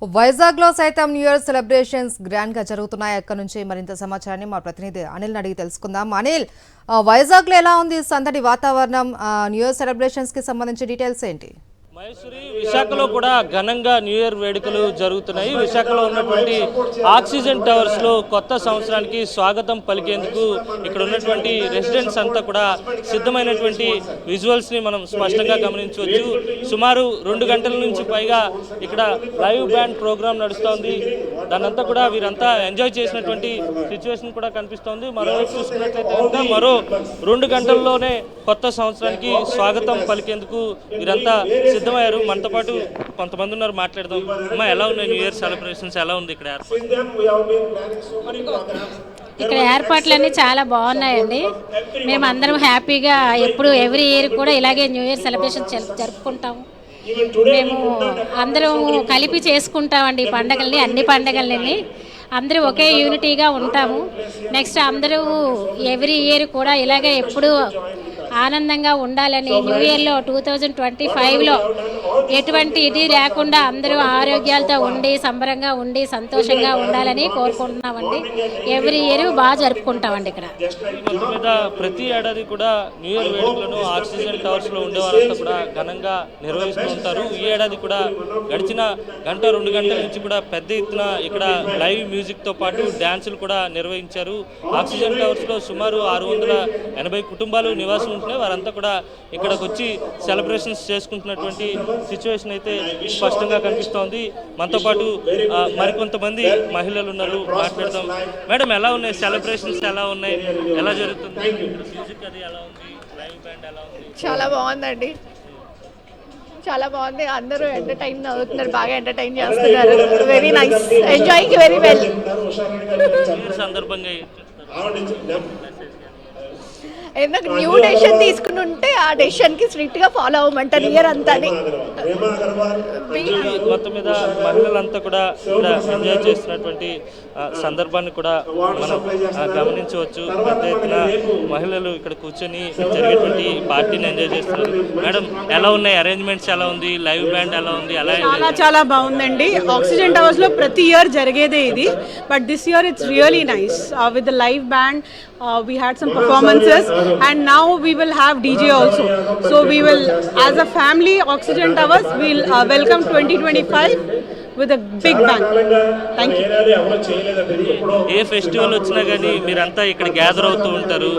వైజాగ్లో సైతం new year celebrations grand గా జరుగుతున్నాయి. అక్కడ నుంచి మరింత సమాచారాన్ని మా ప్రతినిధి అనిల్ అడిగి తెలుసుకుందాం. అనిల్, వైజాగ్లో ఎలా ఉంది సందడి వాతావరణం? న్యూ ఇయర్ సెలబ్రేషన్స్ కి సంబంధించి డీటెయిల్స్ ఏంటి? మహేశ్వరి, విశాఖలో కూడా ఘనంగా న్యూ ఇయర్ వేడుకలు జరుగుతున్నాయి. విశాఖలో ఉన్నటువంటి ఆక్సిజన్ టవర్స్ లో కొత్త సంవత్సరానికి స్వాగతం పలికేందుకు ఇక్కడ ఉన్నటువంటి రెసిడెంట్స్ అంతా కూడా సిద్ధమైనటువంటి విజువల్స్ ని మనం స్పష్టంగా గమనించవచ్చు. సుమారు 2 గంటల నుంచి పైగా ఇక్కడ లైవ్ బ్యాండ్ ప్రోగ్రామ్ నడుస్తోంది. దానంతా కూడా వీరంతా ఎంజాయ్ చేసినటువంటి సిచ్యువేషన్ కూడా కనిపిస్తోంది. మరోవైపు చూసుకున్నట్లయితే కనుక మరో 2 గంటల్లోనే కొత్త సంవత్సరానికి స్వాగతం పలికేందుకు వీరంతా సిద్ధమయ్యారు. మనతో పాటు కొంతమంది ఉన్నారు, మాట్లాడదాం. అమ్మా, ఎలా ఉన్నాయి న్యూ ఇయర్ సెలబ్రేషన్స్? ఎలా ఉంది ఇక్కడ ఇక్కడ ఏర్పాట్లన్నీ చాలా బాగున్నాయండి. మేమందరం హ్యాపీగా ఎప్పుడు ఎవ్రీ ఇయర్ కూడా ఇలాగే న్యూ ఇయర్ సెలబ్రేషన్ జరుపుకుంటాము. మేము అందరం కలిపి చేసుకుంటామండి ఈ పండగల్ని, అన్ని పండగల్ని. అందరూ ఒకే యూనిటీగా ఉంటాము. నెక్స్ట్ అందరూ ఎవ్రీ ఇయర్ కూడా ఇలాగే ఎప్పుడు ఆనందంగా ఉండాలని, న్యూ ఇయర్లో 2025లో ఎటువంటి ఇది లేకుండా అందరూ ఆరోగ్యాలతో ఉండి సంబరంగా ఉండి సంతోషంగా ఉండాలని కోరుకుంటున్నామండి. ఎవ్రీ ఇయర్ బాగా జరుపుకుంటామండి. ఇక్కడ మీద ప్రతి ఏడాది కూడా న్యూ ఇయర్ వేడుకలను ఆక్సిజన్ టవర్స్ లో ఉండేవారంతా కూడా ఘనంగా నిర్వహిస్తూ ఉంటారు. ఈ ఏడాది కూడా గడిచిన 1-2 గంటల నుంచి కూడా పెద్ద ఎత్తున ఇక్కడ లైవ్ మ్యూజిక్ తో పాటు డ్యాన్సులు కూడా నిర్వహించారు. ఆక్సిజన్ టవర్స్ లో సుమారు 680 కుటుంబాలు నివాసం ఉంటున్నాయి. వారంతా కూడా ఇక్కడికి వచ్చి సెలబ్రేషన్స్ చేసుకుంటున్నటువంటి సిచ్యువేషన్ అయితే స్పష్టంగా కనిపిస్తోంది. మనతో పాటు మరికొంతమంది మహిళలు ఉన్నారు, మాట్లాడదాం. మేడం, ఎలా ఉన్నాయి సెలబ్రేషన్స్? ఎలా ఉన్నాయి? ఎలా జరుగుతుంది? మ్యూజిక్ అది ఎలా ఉంది? లైవ్ బ్యాండ్ ఎలా ఉంది? చాలా బాగుందండి, చాలా బాగుంది. అందరూ ఎంటర్టైన్ అవుతున్నారు, బాగా ఎంటర్టైన్ చేస్తున్నారు. Very nice, enjoying very well. సందర్భంగా ఎందుకు న్యూ డెసిషన్ తీసుకుని ఉంటే ఆ డెసిషన్ కి స్ట్రిక్ట్ గా ఫాలో అవ్వమంటారు ఇయర్ అంతా. మొత్తం మీద మహిళలంతా కూడా ఇక్కడ ఎంజాయ్ చేస్తున్నటువంటి సందర్భాన్ని కూడా మనం గమనించవచ్చు. పెద్ద ఎత్తున మహిళలు ఇక్కడ కూర్చొని జరిగేటువంటి పార్టీని ఎంజాయ్ చేస్తున్నారు. మేడం, ఎలా ఉన్నాయి అరేంజ్మెంట్స్? ఎలా ఉంది? లైవ్ బ్యాండ్ ఎలా ఉంది? చాలా బాగుందండి. ఆక్సిజన్ టవర్స్ లో ప్రతి ఇయర్ జరిగేదే ఇది, but this year it's really nice with the live band. We had some performances and now we will have DJ also. So we will, as a family, Oxygen Towers will welcome 2025 with a big bang. Thank you. A festival వచ్చినా కానీ మీరంతా ఇక్కడ gather అవుతూ ఉంటారు.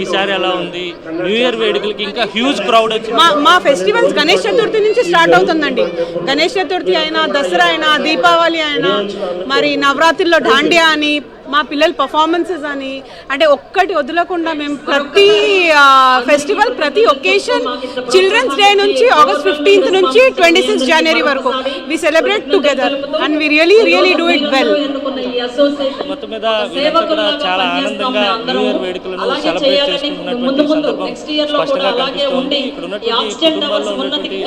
ఈసారి ఎలా ఉంది? New year వేడుకలకి ఇంకా హ్యూజ్ క్రౌడ్ వచ్చింది. మా ఫెస్టివల్స్ గణేష్ చతుర్థి నుంచి స్టార్ట్ అవుతుందండి. గణేష్ చతుర్థి అయినా, దసరా అయినా, దీపావళి అయినా, మరి నవరాత్రిలో డాండియా అని, మా పిల్లల పర్ఫార్మెన్సెస్ అని, అంటే ఒక్కటి వదలకుండా మేము ప్రతి ఫెస్టివల్, ప్రతి ఒకేషన్, చిల్డ్రన్స్ డే నుంచి August 15th నుంచి 26 January వరకు we celebrate together and we really do it well. మొత్తం మీద వీరంతా కూడా చాలా ఆనందంగా న్యూ ఇయర్ వేడుకలను సెలబ్రేట్ చేసుకుంటున్నటువంటి సందర్భం స్పష్టంగా కనిపిస్తోంది. ఇక్కడ ఉన్నటువంటి కుటుంబాల్లో ఉన్నటువంటి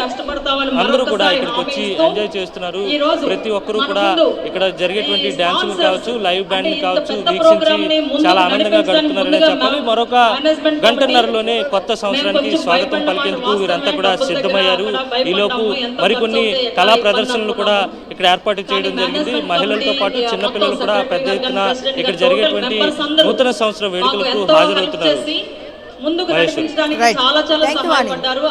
అందరూ కూడా ఇక్కడికి వచ్చి ఎంజాయ్ చేస్తున్నారు. ప్రతి ఒక్కరూ కూడా ఇక్కడ జరిగేటువంటి డాన్సులు కావచ్చు, లైవ్ బ్యాండ్ కావచ్చు వీక్షించి చాలా ఆనందంగా గడుపుతున్నారనే చెప్పాలి. మరొక గంటన్నరలోనే కొత్త సంవత్సరానికి స్వాగతం పలికేందుకు వీరంతా కూడా సిద్ధమయ్యారు. ఈలోపు మరికొన్ని కళా ప్రదర్శనలు కూడా ఇక్కడ ఏర్పాటు చేయడం జరిగింది. మహిళలతో పాటు చిన్నపిల్లలు కూడా పెద్ద ఎత్తున ఇక్కడ జరిగేటువంటి నూతన సంవత్సర వేడుకలకు హాజరవుతున్నారు. రైట్. థాంక్యూ.